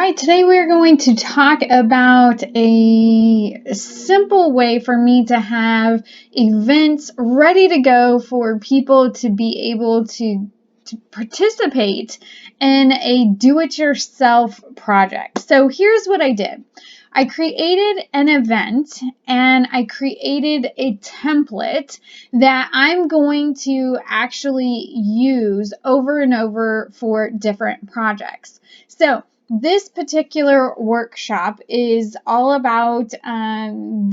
right, today we're going to talk about a simple way for me to have events ready to go for people to be able to participate in a do-it-yourself project. So here's what I did. I created an event and I created a template that I'm going to actually use over and over for different projects. So this particular workshop is all about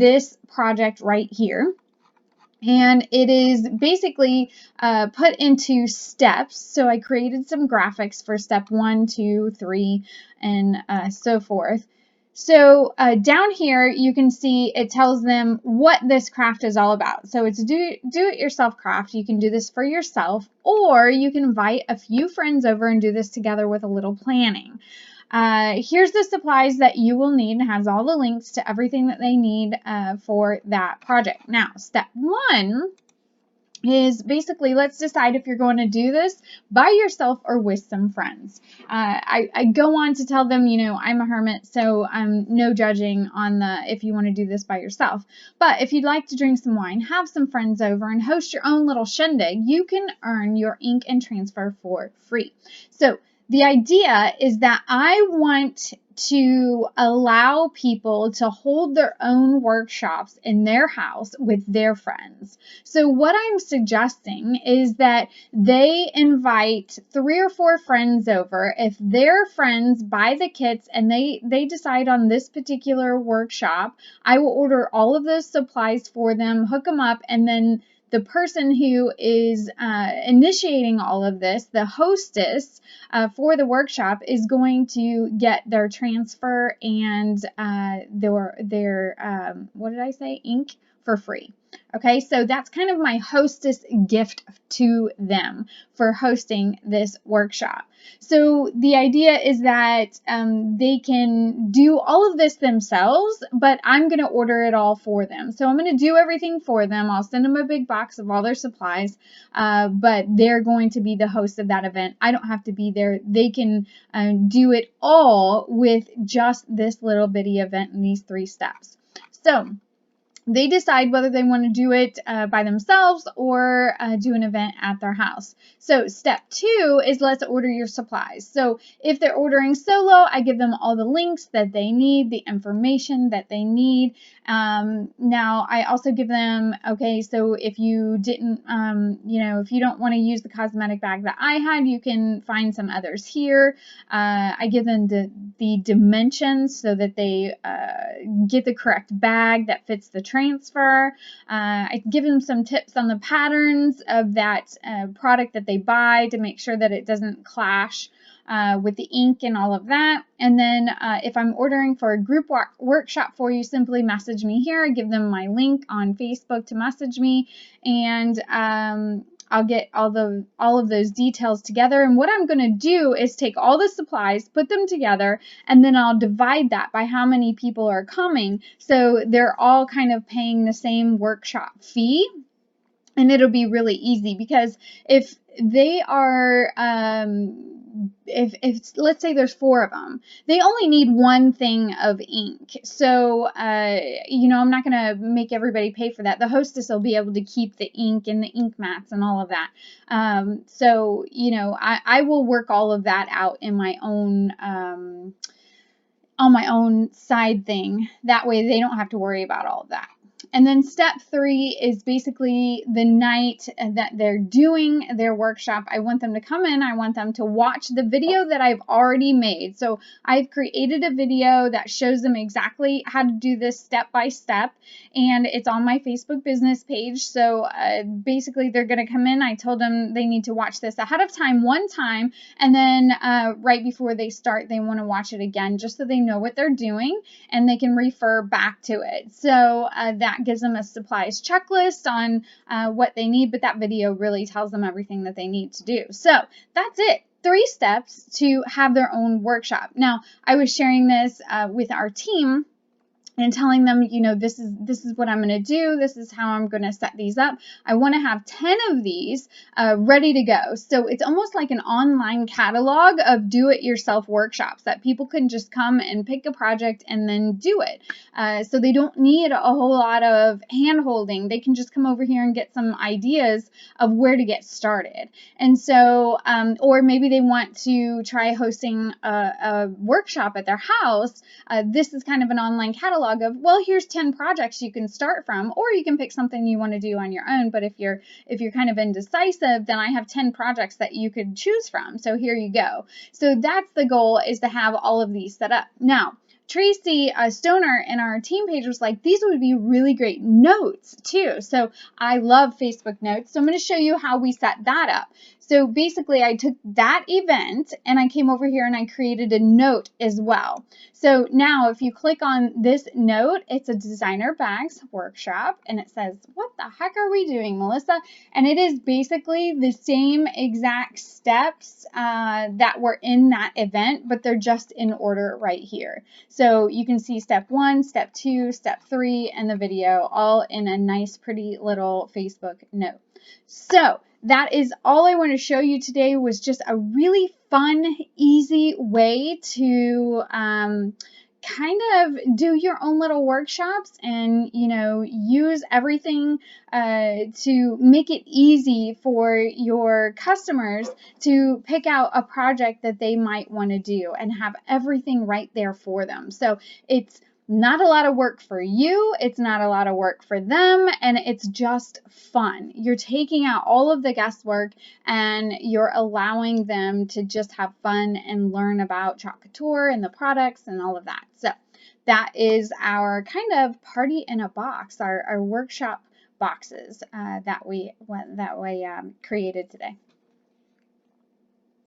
this project right here. And it is basically put into steps. So I created some graphics for step 1, 2, 3, and so forth. So down here, you can see it tells them what this craft is all about. So it's a do-it-yourself craft. You can do this for yourself, or you can invite a few friends over and do this together with a little planning. Here's the supplies that you will need. It has all the links to everything that they need for that project. Now, step 1 is basically, let's decide if you're going to do this by yourself or with some friends. I go on to tell them, I'm a hermit, so no judging on if you want to do this by yourself. But if you'd like to drink some wine, have some friends over, and host your own little shindig, you can earn your ink and transfer for free. So the idea is that I want to allow people to hold their own workshops in their house with their friends. So what I'm suggesting is that they invite 3 or 4 friends over. If their friends buy the kits and they decide on this particular workshop, I will order all of those supplies for them, hook them up, and then the person who is initiating all of this, the hostess for the workshop, is going to get their transfer and their what did I say? Ink for free. Okay, so that's kind of my hostess gift to them for hosting this workshop. So the idea is that they can do all of this themselves, but I'm going to order it all for them. So I'm going to do everything for them. I'll send them a big box of all their supplies, but they're going to be the host of that event. I don't have to be there. They can do it all with just this little bitty event in these 3 steps. So they decide whether they want to do it by themselves or do an event at their house. So step 2 is let's order your supplies. So if they're ordering solo, I give them all the links that they need, the information that they need. Now I also give them, okay, so if you didn't, if you don't want to use the cosmetic bag that I had, you can find some others here. I give them the dimensions so that they get the correct bag that fits the transfer. I give them some tips on the patterns of that product that they buy to make sure that it doesn't clash with the ink and all of that. And then if I'm ordering for a group workshop for you, simply message me here. I give them my link on Facebook to message me, and I'll get all of those details together. And what I'm going to do is take all the supplies, put them together, and then I'll divide that by how many people are coming. So they're all kind of paying the same workshop fee. And it'll be really easy, because if they are, if let's say there's 4 of them, they only need 1 thing of ink. So, I'm not going to make everybody pay for that. The hostess will be able to keep the ink and the ink mats and all of that. So, I will work all of that out in my own, on my own side thing. That way they don't have to worry about all of that. And then step 3 is basically the night that they're doing their workshop. I want them to come in. I want them to watch the video that I've already made. So I've created a video that shows them exactly how to do this step by step, and it's on my Facebook business page. So basically they're going to come in. I told them they need to watch this ahead of time, 1 time, and then right before they start, they want to watch it again just so they know what they're doing and they can refer back to it. So that gives them a supplies checklist on what they need, but that video really tells them everything that they need to do. So that's it. 3 steps to have their own workshop. Now, I was sharing this with our team, and telling them, this is what I'm going to do. This is how I'm going to set these up. I want to have 10 of these ready to go. So it's almost like an online catalog of do-it-yourself workshops that people can just come and pick a project and then do it. So they don't need a whole lot of hand-holding. They can just come over here and get some ideas of where to get started. And so, or maybe they want to try hosting a workshop at their house. This is kind of an online catalog of, well, here's 10 projects you can start from, or you can pick something you want to do on your own. But if you're kind of indecisive, then I have 10 projects that you could choose from. So here you go. So that's the goal, is to have all of these set up. Now, Tracy Stoner in our team page was like, these would be really great notes too. So I love Facebook notes. So I'm going to show you how we set that up. So basically I took that event and I came over here and I created a note as well. So now if you click on this note, it's a designer bags workshop and it says, what the heck are we doing, Melissa? And it is basically the same exact steps that were in that event, but they're just in order right here. So you can see step 1, step 2, step 3, and the video all in a nice, pretty little Facebook note. So that is all I want to show you today, was just a really fun, easy way to kind of do your own little workshops and, use everything to make it easy for your customers to pick out a project that they might want to do and have everything right there for them. So it's not a lot of work for you, it's not a lot of work for them, and it's just fun. You're taking out all of the guesswork and you're allowing them to just have fun and learn about Chalk Couture and the products and all of that. So that is our kind of party in a box, our workshop boxes that we created today.